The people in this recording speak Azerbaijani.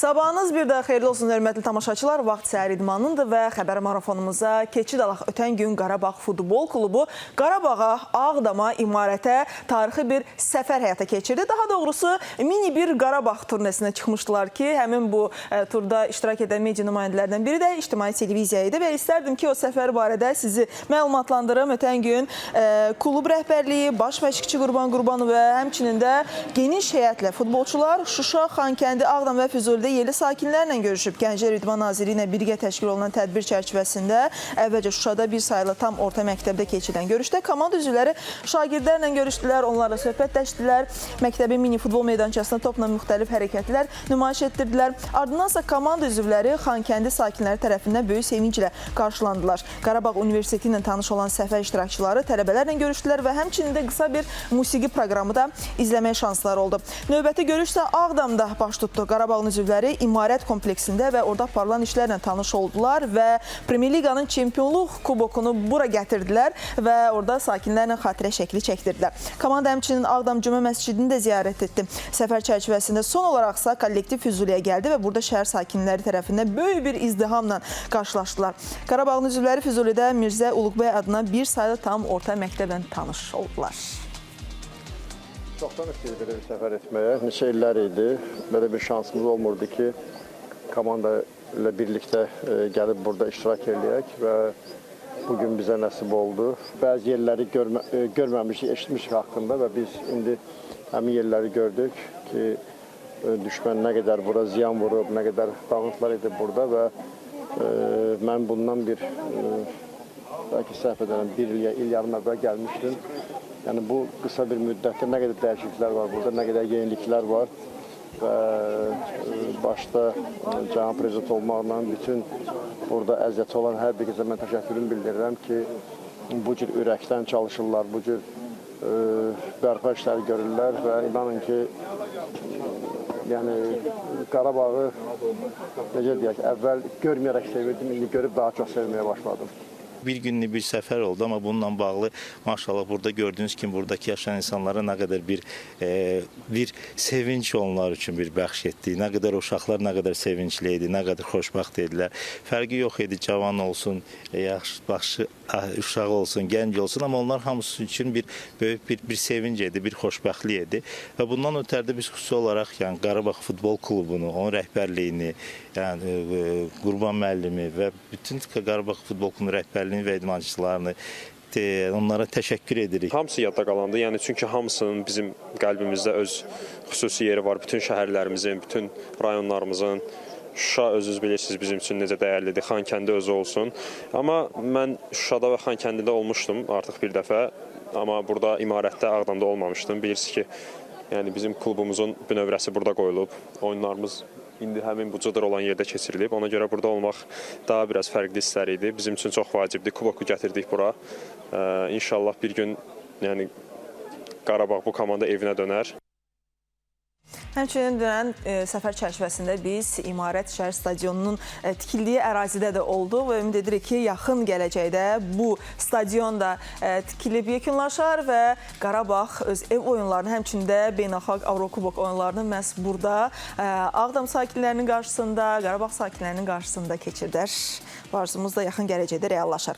Sabahınız bir də xeyirli olsun, hörmətli tamaşaçılar. Vaxt səhər idmanındır və xəbər marafonumuza keçid alaq. Ötən gün Qarabağ Futbol Klubu Qarabağa, Ağdama, İmarətə tarixi bir səfər həyata keçirdi. Daha doğrusu mini bir Qarabağ turnesinə çıxmışdılar ki, həmin bu turda iştirak edən media nümayəndələrdən biri də ictimai televiziya idi və istərdim ki, o səfər barədə sizi məlumatlandırım. Ötən gün klub rəhbərliyi, baş məşqçi Qurban Qurbanov və həmçinin də geniş heyətlə futbolçular Şuşa, Xankəndi, Ağdam və Füzulidə yerli sakinlərlə görüşüb. Gənclər İdman Nazirliyi ilə birgə təşkil olunan tədbir çərçivəsində əvvəlcə Şuşada bir saylı tam orta məktəbdə keçirilən görüşdə komanda üzvləri şagirdlərlə görüşdülər, onlarla söhbətləşdilər. Məktəbin mini futbol meydançasında topla müxtəlif hərəkətlər nümayiş etdirdilər. Ardındansa komanda üzvləri Xankəndi sakinləri tərəfindən böyük sevinclə qarşılandılar. Qarabağ Universiteti ilə tanış olan səfər iştirakçıları tələbələrlə görüşdülər və həmçinin də qısa bir musiqi proqramı da izləmək şansları oldu. Növbəti görüş isə Ağdamda baş tutdu. Qarabağın üzvləri İmarət kompleksində və orada aparılan işlərlə tanış oldular və Premyer Liqanın çempionluq kubokunu bura gətirdilər və orada sakinlərlə xatirə şəkli çəkdirdilər. Komanda həmçinin Ağdam Cümə məscidini də ziyarət etdi. Səfər çərçivəsində son olaraqsa kollektiv Füzuliyə gəldi və burada şəhər sakinləri tərəfindən böyük bir izdihamla qarşılaşdılar. Qarabağın üzvləri Füzulidə Mirzə Uluqbəy adına bir saylı tam orta məktəblə tanış oldular. Çoxdan istəyirdik belə bir səfər etməyə. Neçə illər idi. Belə bir şansımız olmurdu ki, komanda ilə birlikdə gəlib burada iştirak edək və bugün bizə nəsib oldu. Bəzi yerləri görməmişik, eşitmişik haqqında və biz indi həmin yerləri gördük ki, düşmən nə qədər bura ziyan vurub, nə qədər dağıntılar edib burada və mən bundan bəlkə səhv edərəm, bir il yarım əvvəl gəlmişdim. Yəni bu qısa bir müddətdə nə qədər dəyişikliklər var burada, nə qədər yeniliklər var və başda Cənab Prezident olmaqla bütün burada əziyyəti olan hər bir kəsə mən təşəkkürümü bildirirəm ki, bu cür ürəkdən çalışırlar, bu cür bərpa işləri görürlər və inanın ki, yəni Qarabağı necə deyək, əvvəl görməyərək sevirdim, indi görüb daha çox sevməyə başladım. Bir günlük bir səfər oldu, amma bununla bağlı maşallah burada gördüyünüz kimi buradakı yaşayan insanlara nə qədər bir sevinç onlar üçün bir bəxş etdi. Nə qədər uşaqlar nə qədər sevincli idi, nə qədər xoşbəxt idilər. Fərqi yox idi, cavan olsun, yaxşı uşaq olsun, gənc olsun, amma onlar hamısı üçün böyük bir sevinc idi, bir xoşbəxtlik idi. Və bundan ötəri biz xüsusi olaraq yəni Qarabağ Futbol Klubunu, onun rəhbərliyini, yəni Qurban müəllimi və bütün Qarabağ Futbol Klubu rəhbərliyini və idmançılarını onlara təşəkkür edirik. Hamısı yadda qalandı. Yəni çünki hamısının bizim qəlbimizdə öz xüsusi yeri var. Bütün şəhərlərimizin, bütün rayonlarımızın. Şuşa özünüz bilirsiniz bizim üçün necə dəyərlidir. Xankəndi özü olsun. Amma mən Şuşada və Xankəndidə olmuşdum artıq bir dəfə. Amma burada İmarətdə, Ağdamda olmamışdım. Bilirsiniz ki, yəni bizim klubumuzun bünövrəsi burada qoyulub. Oyunlarımız indi həmin bu cıdır olan yerdə keçirilib. Ona görə burada olmaq daha biraz fərqli hisslər idi. Bizim üçün çox vacibdir. Kuboku gətirdik bura. İnşallah bir gün yəni Qarabağ bu komanda evinə dönər. Həmçinin dünən səfər çərçivəsində biz İmarət şəhər stadionunun tikildiyi ərazidə də oldu və ümid edirik ki, yaxın gələcəkdə bu stadion da tikilib yekunlaşar və Qarabağ öz ev oyunlarını, həmçinin də beynəlxalq Avrokubok oyunlarını məhz burada Ağdam sakinlərinin qarşısında, Qarabağ sakinlərinin qarşısında keçirdər. Bu arzumuz da yaxın gələcəkdə reallaşar.